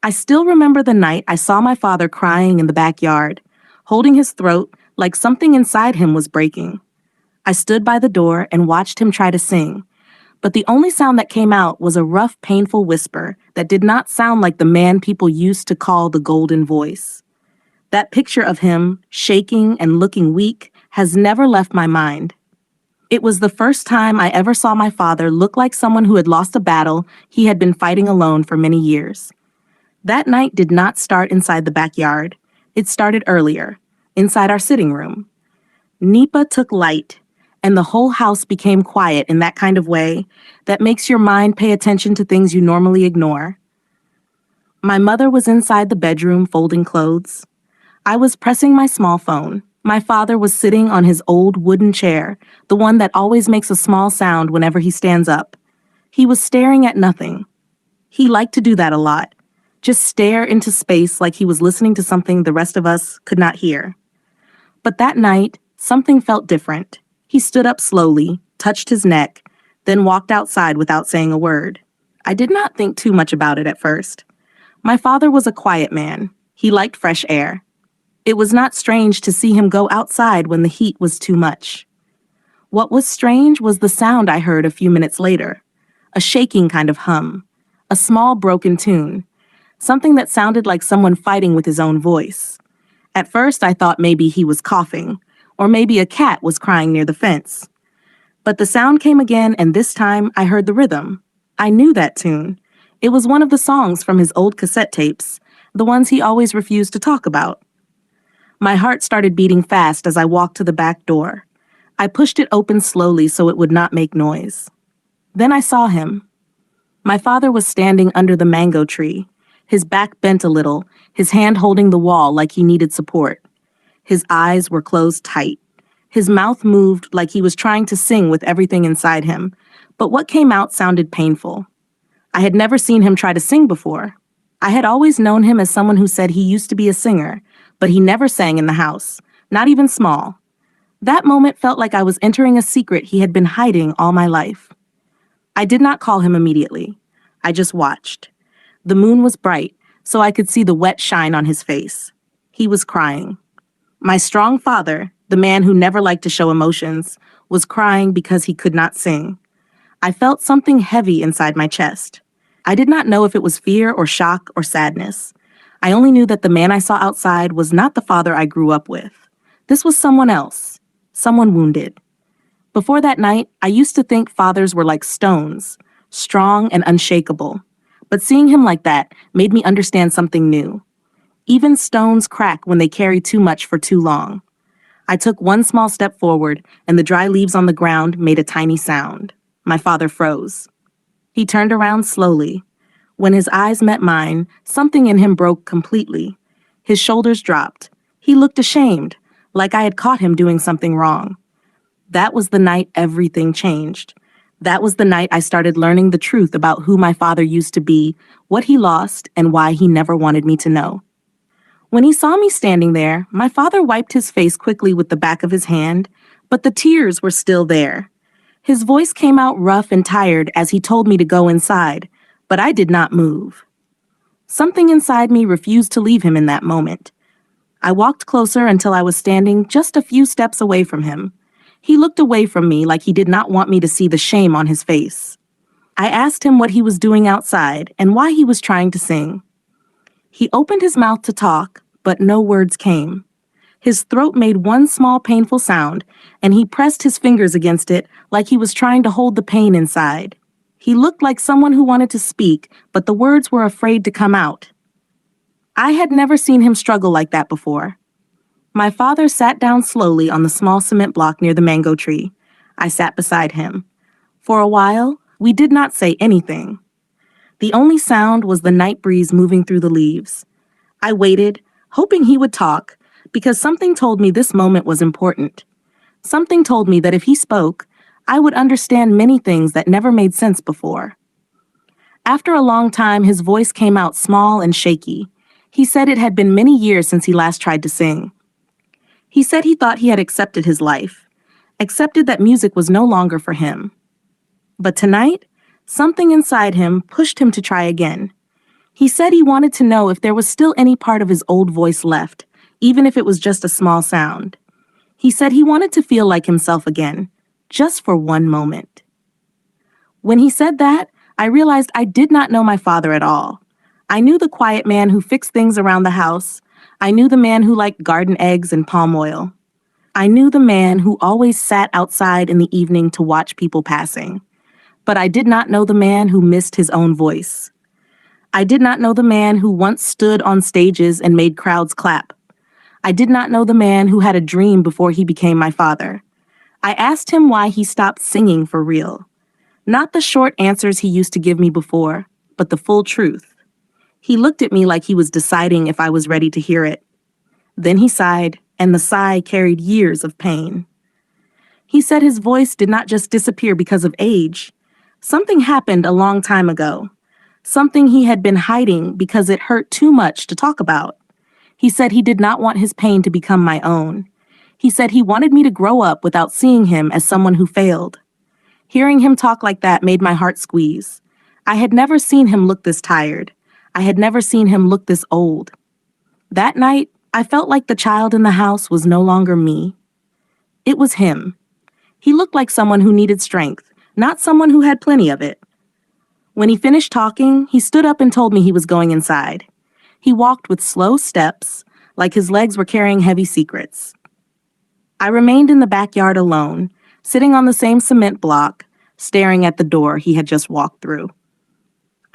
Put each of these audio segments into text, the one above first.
I still remember the night I saw my father crying in the backyard, holding his throat like something inside him was breaking. I stood by the door and watched him try to sing, but the only sound that came out was a rough, painful whisper that did not sound like the man people used to call the golden voice. That picture of him, shaking and looking weak, has never left my mind. It was the first time I ever saw my father look like someone who had lost a battle he had been fighting alone for many years. That night did not start inside the backyard. It started earlier, inside our sitting room. Nipa took light, and the whole house became quiet in that kind of way that makes your mind pay attention to things you normally ignore. My mother was inside the bedroom folding clothes. I was pressing my small phone. My father was sitting on his old wooden chair, the one that always makes a small sound whenever he stands up. He was staring at nothing. He liked to do that a lot. Just stare into space like he was listening to something the rest of us could not hear. But that night, something felt different. He stood up slowly, touched his neck, then walked outside without saying a word. I did not think too much about it at first. My father was a quiet man. He liked fresh air. It was not strange to see him go outside when the heat was too much. What was strange was the sound I heard a few minutes later. A shaking kind of hum. A small broken tune. Something that sounded like someone fighting with his own voice. At first, I thought maybe he was coughing, or maybe a cat was crying near the fence. But the sound came again, and this time I heard the rhythm. I knew that tune. It was one of the songs from his old cassette tapes, the ones he always refused to talk about. My heart started beating fast as I walked to the back door. I pushed it open slowly so it would not make noise. Then I saw him. My father was standing under the mango tree, his back bent a little, his hand holding the wall like he needed support. His eyes were closed tight. His mouth moved like he was trying to sing with everything inside him, but what came out sounded painful. I had never seen him try to sing before. I had always known him as someone who said he used to be a singer, but he never sang in the house, not even small. That moment felt like I was entering a secret he had been hiding all my life. I did not call him immediately. I just watched. The moon was bright, so I could see the wet shine on his face. He was crying. My strong father, the man who never liked to show emotions, was crying because he could not sing. I felt something heavy inside my chest. I did not know if it was fear or shock or sadness. I only knew that the man I saw outside was not the father I grew up with. This was someone else, someone wounded. Before that night, I used to think fathers were like stones, strong and unshakable. But seeing him like that made me understand something new. Even stones crack when they carry too much for too long. I took one small step forward, and the dry leaves on the ground made a tiny sound. My father froze. He turned around slowly. When his eyes met mine, something in him broke completely. His shoulders dropped. He looked ashamed, like I had caught him doing something wrong. That was the night everything changed. That was the night I started learning the truth about who my father used to be, what he lost, and why he never wanted me to know. When he saw me standing there, my father wiped his face quickly with the back of his hand, but the tears were still there. His voice came out rough and tired as he told me to go inside, but I did not move. Something inside me refused to leave him in that moment. I walked closer until I was standing just a few steps away from him. He looked away from me like he did not want me to see the shame on his face. I asked him what he was doing outside and why he was trying to sing. He opened his mouth to talk, but no words came. His throat made one small painful sound, and he pressed his fingers against it like he was trying to hold the pain inside. He looked like someone who wanted to speak, but the words were afraid to come out. I had never seen him struggle like that before. My father sat down slowly on the small cement block near the mango tree. I sat beside him. For a while, we did not say anything. The only sound was the night breeze moving through the leaves. I waited, hoping he would talk, because something told me this moment was important. Something told me that if he spoke, I would understand many things that never made sense before. After a long time, his voice came out small and shaky. He said it had been many years since he last tried to sing. He said he thought he had accepted his life, accepted that music was no longer for him. But tonight, something inside him pushed him to try again. He said he wanted to know if there was still any part of his old voice left, even if it was just a small sound. He said he wanted to feel like himself again, just for one moment. When he said that, I realized I did not know my father at all. I knew the quiet man who fixed things around the house. I knew the man who liked garden eggs and palm oil. I knew the man who always sat outside in the evening to watch people passing. But I did not know the man who missed his own voice. I did not know the man who once stood on stages and made crowds clap. I did not know the man who had a dream before he became my father. I asked him why he stopped singing for real. Not the short answers he used to give me before, but the full truth. He looked at me like he was deciding if I was ready to hear it. Then he sighed, and the sigh carried years of pain. He said his voice did not just disappear because of age. Something happened a long time ago. Something he had been hiding because it hurt too much to talk about. He said he did not want his pain to become my own. He said he wanted me to grow up without seeing him as someone who failed. Hearing him talk like that made my heart squeeze. I had never seen him look this tired. I had never seen him look this old. That night, I felt like the child in the house was no longer me. It was him. He looked like someone who needed strength, not someone who had plenty of it. When he finished talking, he stood up and told me he was going inside. He walked with slow steps, like his legs were carrying heavy secrets. I remained in the backyard alone, sitting on the same cement block, staring at the door he had just walked through.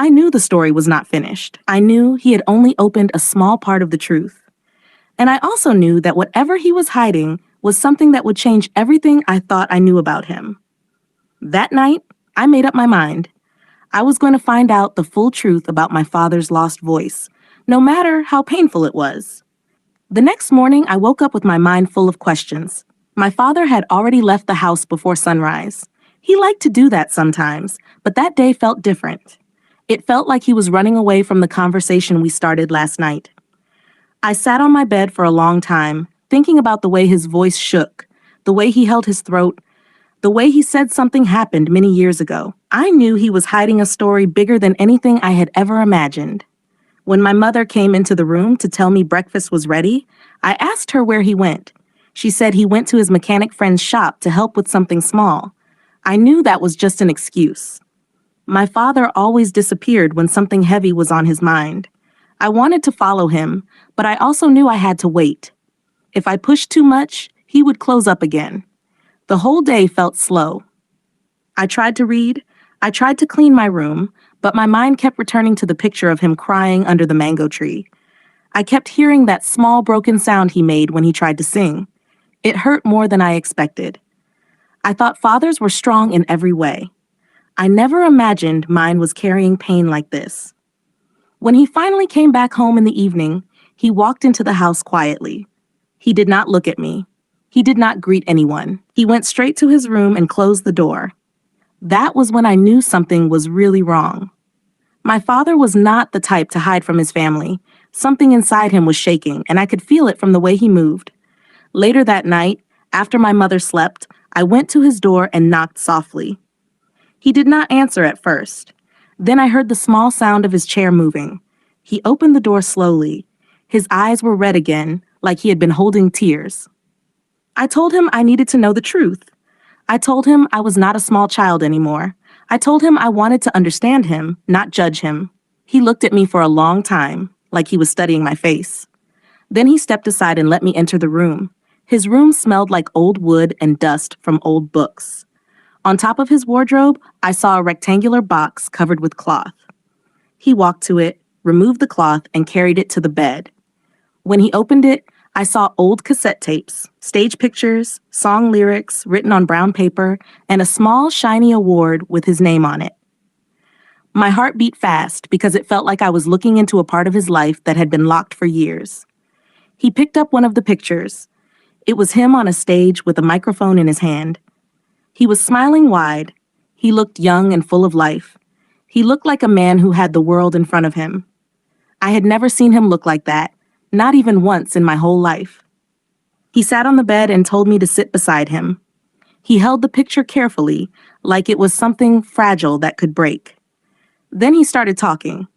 I knew the story was not finished. I knew he had only opened a small part of the truth. And I also knew that whatever he was hiding was something that would change everything I thought I knew about him. That night, I made up my mind. I was going to find out the full truth about my father's lost voice, no matter how painful it was. The next morning, I woke up with my mind full of questions. My father had already left the house before sunrise. He liked to do that sometimes, but that day felt different. It felt like he was running away from the conversation we started last night. I sat on my bed for a long time, thinking about the way his voice shook, the way he held his throat, the way he said something happened many years ago. I knew he was hiding a story bigger than anything I had ever imagined. When my mother came into the room to tell me breakfast was ready, I asked her where he went. She said he went to his mechanic friend's shop to help with something small. I knew that was just an excuse. My father always disappeared when something heavy was on his mind. I wanted to follow him, but I also knew I had to wait. If I pushed too much, he would close up again. The whole day felt slow. I tried to read. I tried to clean my room, but my mind kept returning to the picture of him crying under the mango tree. I kept hearing that small broken sound he made when he tried to sing. It hurt more than I expected. I thought fathers were strong in every way. I never imagined mine was carrying pain like this. When he finally came back home in the evening, he walked into the house quietly. He did not look at me. He did not greet anyone. He went straight to his room and closed the door. That was when I knew something was really wrong. My father was not the type to hide from his family. Something inside him was shaking, and I could feel it from the way he moved. Later that night, after my mother slept, I went to his door and knocked softly. He did not answer at first. Then I heard the small sound of his chair moving. He opened the door slowly. His eyes were red again, like he had been holding tears. I told him I needed to know the truth. I told him I was not a small child anymore. I told him I wanted to understand him, not judge him. He looked at me for a long time, like he was studying my face. Then he stepped aside and let me enter the room. His room smelled like old wood and dust from old books. On top of his wardrobe, I saw a rectangular box covered with cloth. He walked to it, removed the cloth, and carried it to the bed. When he opened it, I saw old cassette tapes, stage pictures, song lyrics written on brown paper, and a small, shiny award with his name on it. My heart beat fast because it felt like I was looking into a part of his life that had been locked for years. He picked up one of the pictures. It was him on a stage with a microphone in his hand. He was smiling wide. He looked young and full of life. He looked like a man who had the world in front of him. I had never seen him look like that, not even once in my whole life. He sat on the bed and told me to sit beside him. He held the picture carefully, like it was something fragile that could break. Then he started talking.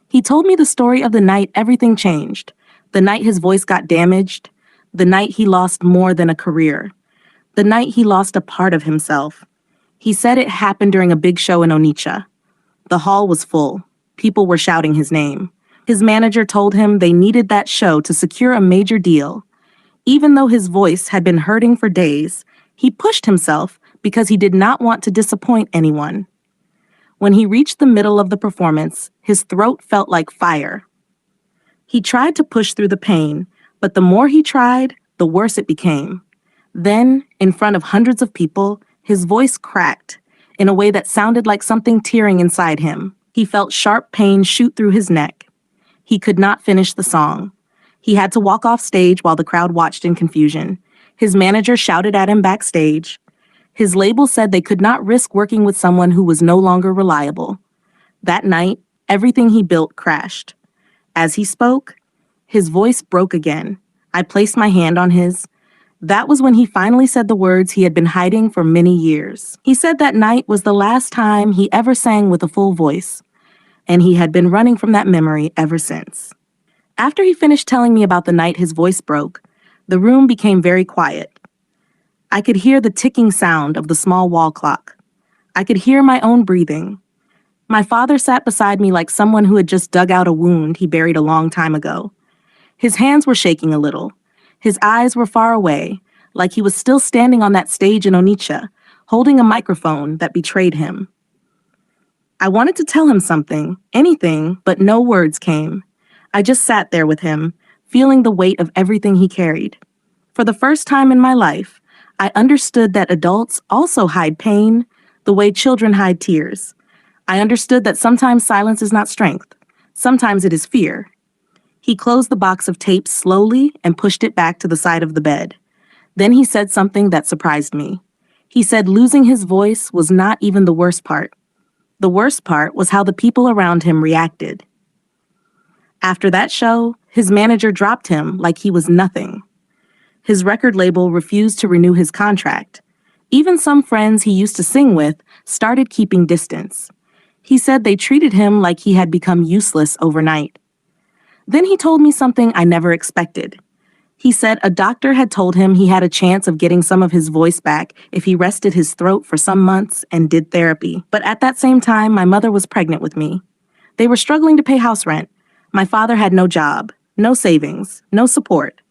He told me the story of the night everything changed, the night his voice got damaged, the night he lost more than a career, the night he lost a part of himself. He said it happened during a big show in Onitsha. The hall was full. People were shouting his name. His manager told him they needed that show to secure a major deal. Even though his voice had been hurting for days, he pushed himself because he did not want to disappoint anyone. When he reached the middle of the performance, his throat felt like fire. He tried to push through the pain, but the more he tried, the worse it became. Then, in front of hundreds of people, his voice cracked in a way that sounded like something tearing inside him. He felt sharp pain shoot through his neck. He could not finish the song. He had to walk off stage while the crowd watched in confusion. His manager shouted at him backstage. His label said they could not risk working with someone who was no longer reliable. That night, everything he built crashed. As he spoke, his voice broke again. I placed my hand on his. That was when he finally said the words he had been hiding for many years. He said that night was the last time he ever sang with a full voice, and he had been running from that memory ever since. After he finished telling me about the night his voice broke, the room became very quiet. I could hear the ticking sound of the small wall clock. I could hear my own breathing. My father sat beside me like someone who had just dug out a wound he buried a long time ago. His hands were shaking a little. His eyes were far away, like he was still standing on that stage in Onitsha, holding a microphone that betrayed him. I wanted to tell him something, anything, but no words came. I just sat there with him, feeling the weight of everything he carried. For the first time in my life, I understood that adults also hide pain the way children hide tears. I understood that sometimes silence is not strength. Sometimes it is fear. He closed the box of tapes slowly and pushed it back to the side of the bed. Then he said something that surprised me. He said losing his voice was not even the worst part. The worst part was how the people around him reacted. After that show, his manager dropped him like he was nothing. His record label refused to renew his contract. Even some friends he used to sing with started keeping distance. He said they treated him like he had become useless overnight. Then he told me something I never expected. He said a doctor had told him he had a chance of getting some of his voice back if he rested his throat for some months and did therapy. But at that same time, my mother was pregnant with me. They were struggling to pay house rent. My father had no job, no savings, no support.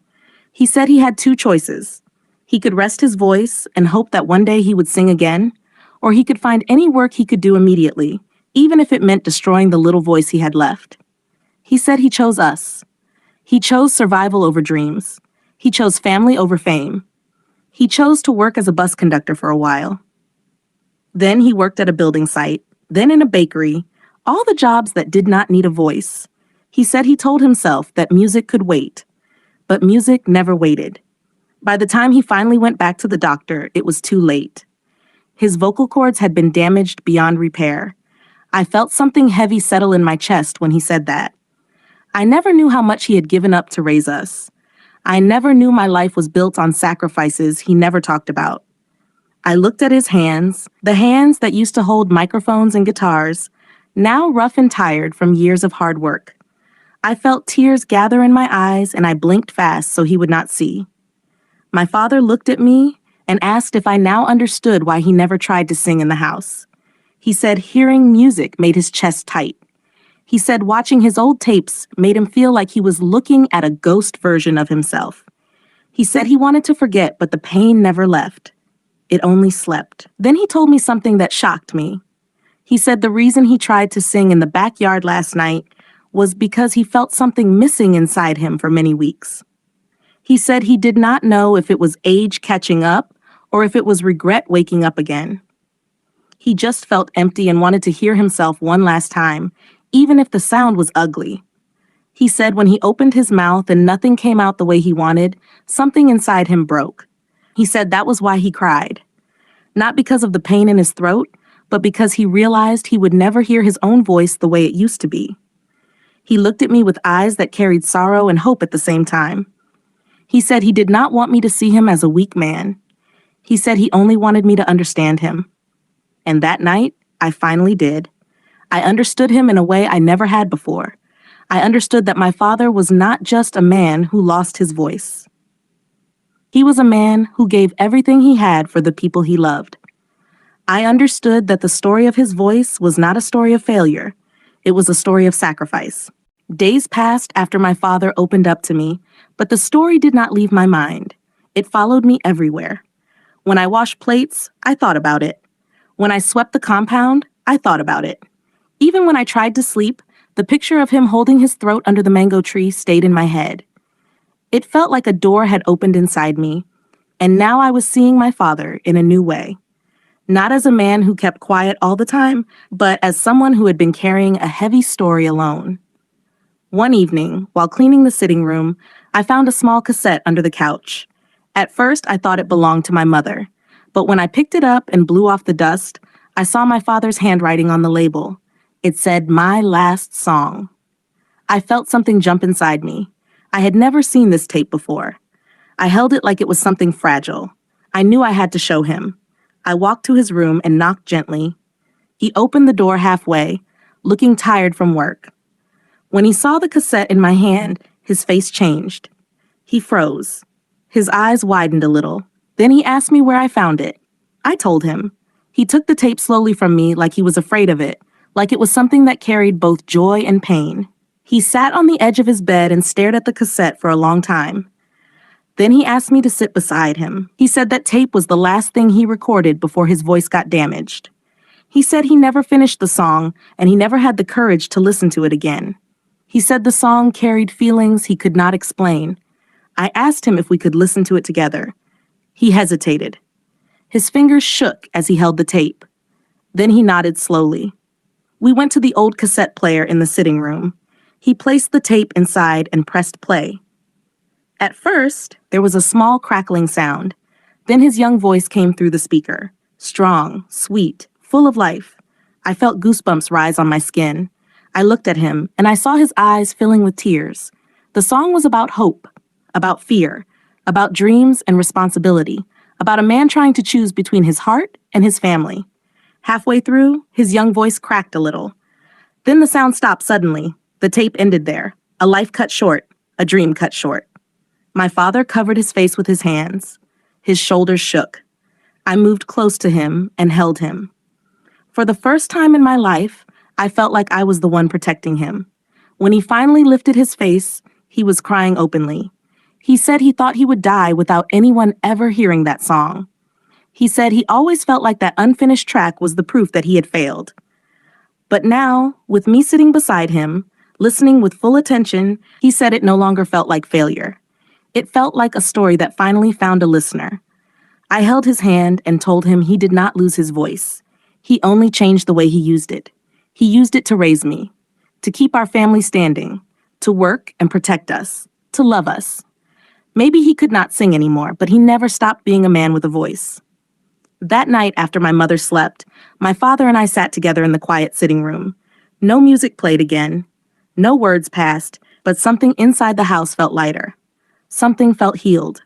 He said he had two choices. He could rest his voice and hope that one day he would sing again, or he could find any work he could do immediately, even if it meant destroying the little voice he had left. He said he chose us. He chose survival over dreams. He chose family over fame. He chose to work as a bus conductor for a while. Then he worked at a building site, then in a bakery, all the jobs that did not need a voice. He said he told himself that music could wait, but music never waited. By the time he finally went back to the doctor, it was too late. His vocal cords had been damaged beyond repair. I felt something heavy settle in my chest when he said that. I never knew how much he had given up to raise us. I never knew my life was built on sacrifices he never talked about. I looked at his hands, the hands that used to hold microphones and guitars, now rough and tired from years of hard work. I felt tears gather in my eyes and I blinked fast so he would not see. My father looked at me and asked if I now understood why he never tried to sing in the house. He said hearing music made his chest tight. He said watching his old tapes made him feel like he was looking at a ghost version of himself. He said he wanted to forget, but the pain never left. It only slept. Then he told me something that shocked me. He said the reason he tried to sing in the backyard last night was because he felt something missing inside him for many weeks. He said he did not know if it was age catching up or if it was regret waking up again. He just felt empty and wanted to hear himself one last time, even if the sound was ugly. He said when he opened his mouth and nothing came out the way he wanted, something inside him broke. He said that was why he cried. Not because of the pain in his throat, but because he realized he would never hear his own voice the way it used to be. He looked at me with eyes that carried sorrow and hope at the same time. He said he did not want me to see him as a weak man. He said he only wanted me to understand him. And that night, I finally did. I understood him in a way I never had before. I understood that my father was not just a man who lost his voice. He was a man who gave everything he had for the people he loved. I understood that the story of his voice was not a story of failure. It was a story of sacrifice. Days passed after my father opened up to me, but the story did not leave my mind. It followed me everywhere. When I washed plates, I thought about it. When I swept the compound, I thought about it. Even when I tried to sleep, the picture of him holding his throat under the mango tree stayed in my head. It felt like a door had opened inside me, and now I was seeing my father in a new way. Not as a man who kept quiet all the time, but as someone who had been carrying a heavy story alone. One evening, while cleaning the sitting room, I found a small cassette under the couch. At first, I thought it belonged to my mother, but when I picked it up and blew off the dust, I saw my father's handwriting on the label. It said, "My Last Song." I felt something jump inside me. I had never seen this tape before. I held it like it was something fragile. I knew I had to show him. I walked to his room and knocked gently. He opened the door halfway, looking tired from work. When he saw the cassette in my hand, his face changed. He froze. His eyes widened a little. Then he asked me where I found it. I told him. He took the tape slowly from me like he was afraid of it, like it was something that carried both joy and pain. He sat on the edge of his bed and stared at the cassette for a long time. Then he asked me to sit beside him. He said that tape was the last thing he recorded before his voice got damaged. He said he never finished the song and he never had the courage to listen to it again. He said the song carried feelings he could not explain. I asked him if we could listen to it together. He hesitated. His fingers shook as he held the tape. Then he nodded slowly. We went to the old cassette player in the sitting room. He placed the tape inside and pressed play. At first, there was a small crackling sound. Then his young voice came through the speaker. Strong, sweet, full of life. I felt goosebumps rise on my skin. I looked at him, and I saw his eyes filling with tears. The song was about hope, about fear, about dreams and responsibility, about a man trying to choose between his heart and his family. Halfway through, his young voice cracked a little. Then the sound stopped suddenly. The tape ended there. A life cut short, a dream cut short. My father covered his face with his hands. His shoulders shook. I moved close to him and held him. For the first time in my life, I felt like I was the one protecting him. When he finally lifted his face, he was crying openly. He said he thought he would die without anyone ever hearing that song. He said he always felt like that unfinished track was the proof that he had failed. But now, with me sitting beside him, listening with full attention, he said it no longer felt like failure. It felt like a story that finally found a listener. I held his hand and told him he did not lose his voice. He only changed the way he used it. He used it to raise me, to keep our family standing, to work and protect us, to love us. Maybe he could not sing anymore, but he never stopped being a man with a voice. That night after my mother slept, my father and I sat together in the quiet sitting room. No music played again. No words passed, but something inside the house felt lighter. Something felt healed.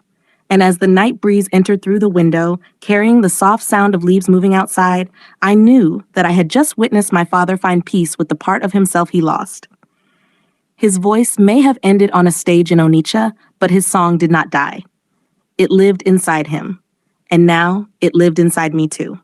And as the night breeze entered through the window, carrying the soft sound of leaves moving outside, I knew that I had just witnessed my father find peace with the part of himself he lost. His voice may have ended on a stage in Onitsha, but his song did not die. It lived inside him. And now it lived inside me too.